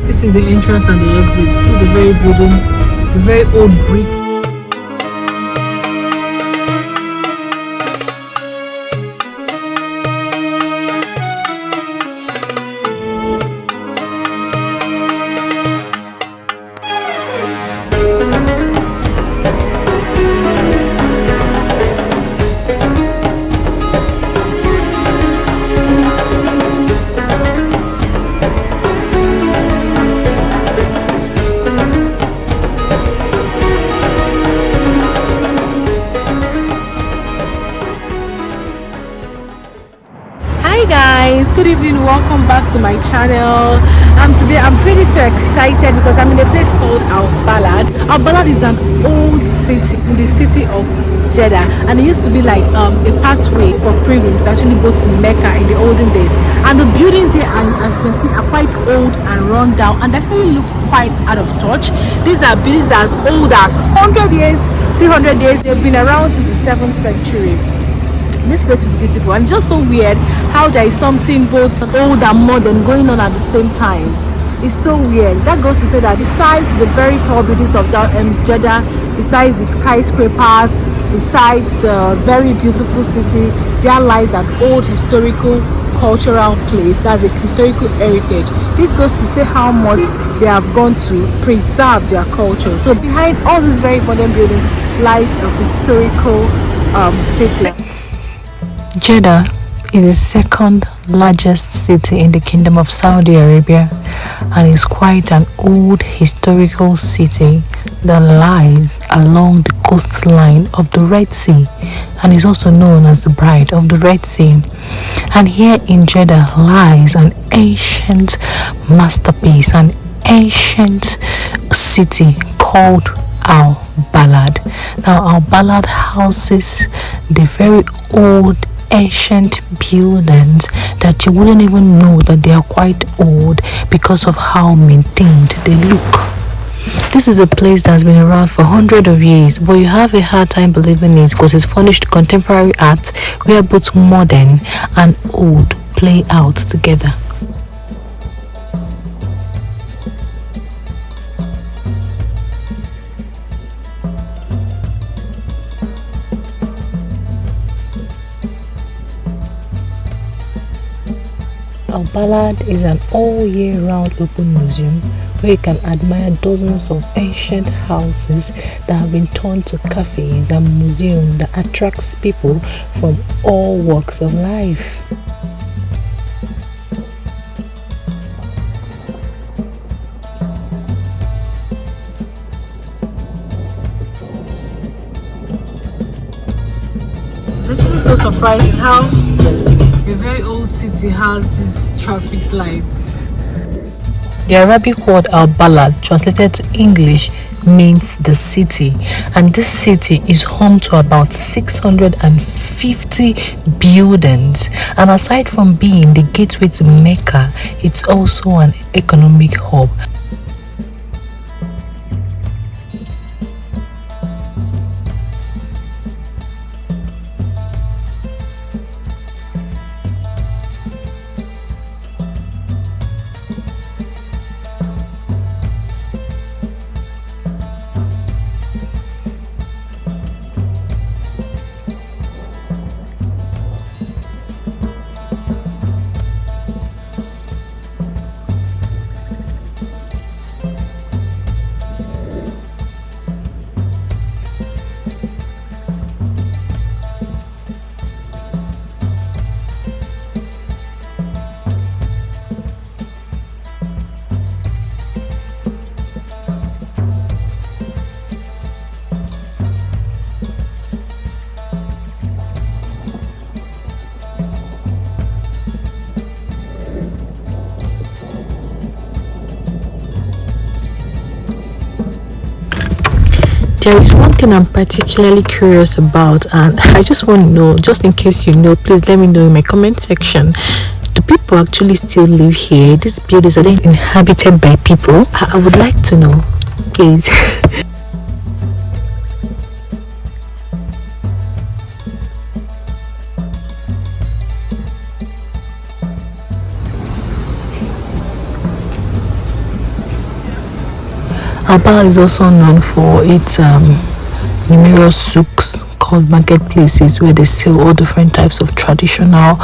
This is the entrance and the exit. See the very building, the very old brick. Guys, good evening, welcome back to my channel. Today I'm pretty so excited because I'm in a place called Al Balad. Al Balad is an old city in the city of Jeddah, and it used to be like a pathway for pilgrims to actually go to Mecca in the olden days. And the buildings here, and as you can see, are quite old and run down and actually look quite out of touch. These are buildings as old as 100 years, 300 years. They've been around since the 7th century. This place is beautiful, and just so weird how there is something both old and modern going on at the same time. It's so weird. That goes to say that besides the very tall buildings of Jeddah, besides the skyscrapers, besides the very beautiful city, there lies an old historical cultural place. That's a historical heritage. This goes to say how much they have gone to preserve their culture. So behind all these very modern buildings lies a historical city. Jeddah is the second largest city in the Kingdom of Saudi Arabia and is quite an old historical city that lies along the coastline of the Red Sea and is also known as the Bride of the Red Sea. And here in Jeddah lies an ancient masterpiece, an ancient city called Al Balad. Now Al Balad houses the very old ancient buildings that you wouldn't even know that they are quite old because of how maintained they look. This is a place that's been around for hundreds of years, but you have a hard time believing it because it's furnished contemporary art where both modern and old play out together. Al Balad is an all-year-round open museum where you can admire dozens of ancient houses that have been turned to cafes and museums that attracts people from all walks of life. It's really so surprising how a very old city has these traffic lights. The Arabic word Al Balad, translated to English, means the city, and this city is home to about 650 buildings, and aside from being the gateway to Mecca, it's also an economic hub. There is one thing I'm particularly curious about, and I just want to know, just in case you know, please let me know in my comment section. Do people actually still live here? These buildings, are they inhabited by people? I would like to know, please. Balad is also known for its numerous souks called marketplaces where they sell all different types of traditional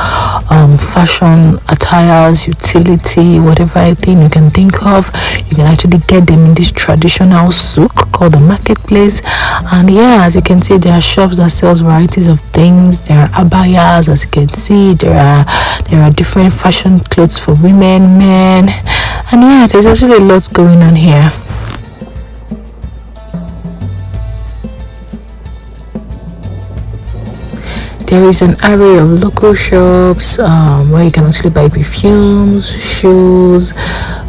fashion attires, utility, whatever thing you can think of. You can actually get them in this traditional souk called the marketplace. And yeah, as you can see, there are shops that sells varieties of things. There are abayas, as you can see. There are different fashion clothes for women, men, and yeah, there's actually a lot going on here. There is an array of local shops where you can actually buy perfumes, shoes,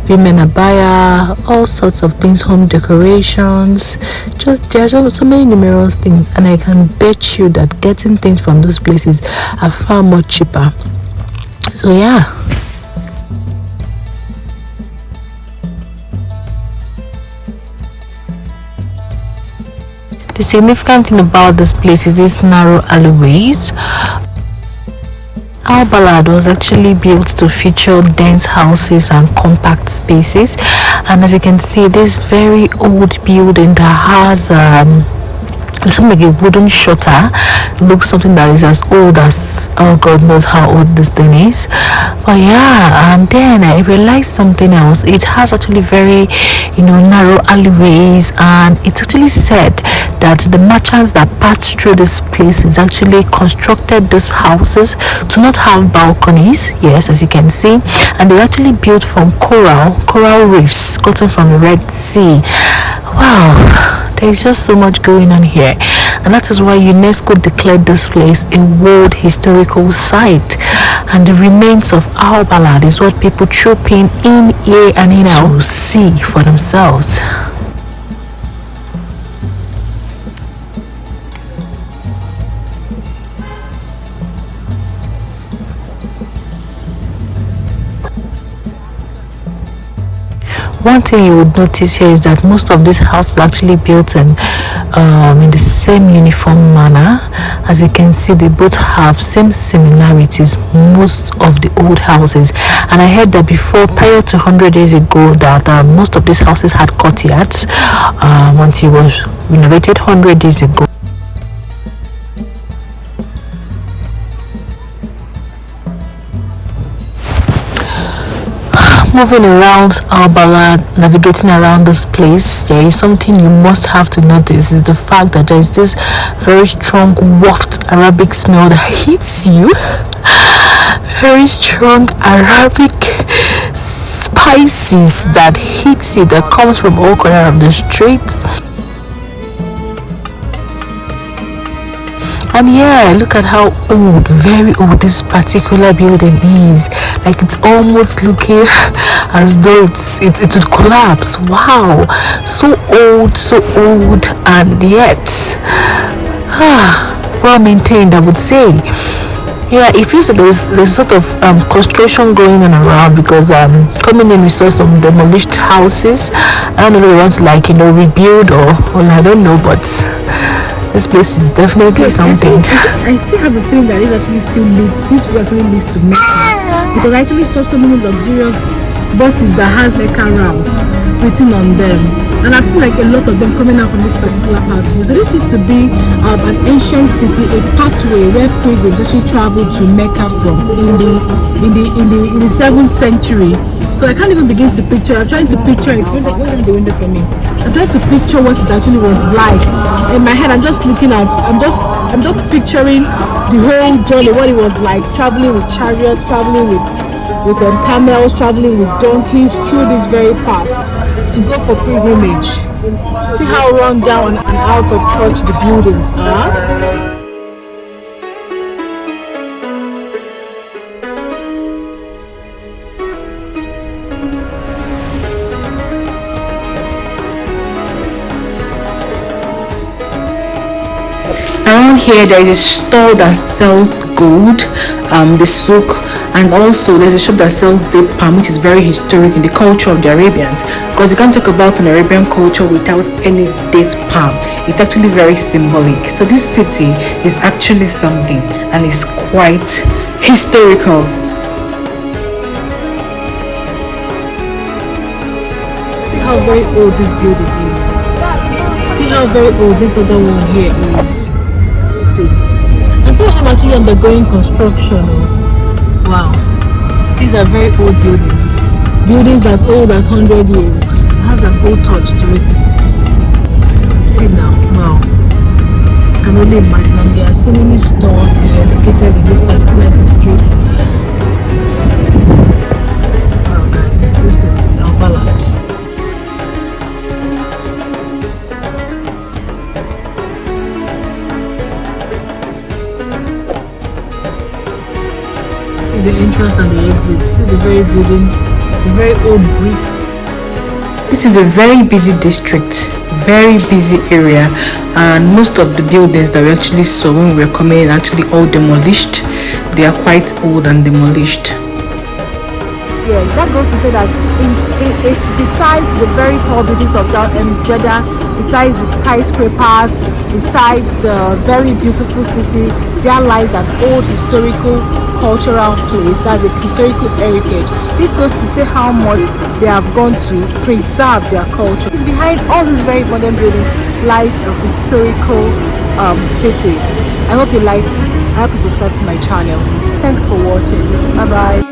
women abaya, all sorts of things, home decorations. Just there's so many numerous things, and I can bet you that getting things from those places are far more cheaper. So yeah. The significant thing about this place is these narrow alleyways. Al Balad was actually built to feature dense houses and compact spaces, and as you can see, this very old building that has something like a wooden shutter looks something that is as old as, oh god knows how old this thing is. But yeah, and then I realized something else. It has actually very narrow alleyways, and it's actually said that the merchants that passed through this place is actually constructed these houses to not have balconies, yes, as you can see, and they're actually built from coral reefs gotten from the Red Sea. Wow, there's just so much going on here, and that is why UNESCO declared this place a World Historical Site. And the remains of Al Balad is what people troop in year and in out to see for themselves. One thing you would notice here is that most of these houses are actually built in the same uniform manner. As you can see, they both have same similarities, most of the old houses. And I heard that before, prior to 100 years ago, that most of these houses had courtyards once it was renovated 100 years ago. Moving around Al Balad, navigating around this place, there is something you must have to notice, is the fact that there is this very strong waft Arabic smell that hits you. Very strong Arabic spices that hits you, that comes from all corners of the street. And yeah, look at how old, very old this particular building is. Like, it's almost looking as though it would collapse. Wow, so old, and yet well maintained, I would say. Yeah, it feels like there's sort of construction going on around, because coming in we saw some demolished houses. I don't know if they want to rebuild or I don't know, but this place is definitely something. I still have a feeling that it actually still leads. This will actually leads to Mecca, because I actually saw so many luxurious buses that has Mecca routes written on them, and I've seen like a lot of them coming out from this particular pathway. So this used to be an ancient city, a pathway where pilgrims actually traveled to Mecca from in the 7th century. So I can't even begin to picture. I'm trying to picture it. Open the window for me. I'm trying to picture what it actually was like. In my head, I'm just picturing the whole journey, what it was like, traveling with chariots, traveling with camels, traveling with donkeys through this very path to go for pilgrimage. See how run down and out of touch the buildings are. Around here there is a store that sells gold, the souk, and also there's a shop that sells date palm, which is very historic in the culture of the Arabians, because you can't talk about an Arabian culture without any date palm. It's actually very symbolic. So this city is actually something, and it's quite historical. How how very old this building is. See how very old this other one here is. See. And some of them actually undergoing construction. Oh. Wow. These are very old buildings. Buildings as old as 100 years. It has an old touch to it. See now. Wow. I can only imagine. And there are so many stores here located in this particular district. Wow, guys. This is Balad. See the entrance and the exit. See the very building, the very old brick. This is a very busy district, very busy area, and most of the buildings that we actually saw when we were coming actually all demolished. They are quite old and demolished. Yeah, that goes to say that besides the very tall buildings of Jeddah, besides the skyscrapers, besides the very beautiful city, there lies an old historical cultural place. That's a historical heritage. This goes to say how much they have gone to preserve their culture. Behind all these very modern buildings lies a historical city. I hope you like. I hope you subscribe to my channel. Thanks for watching. Bye bye.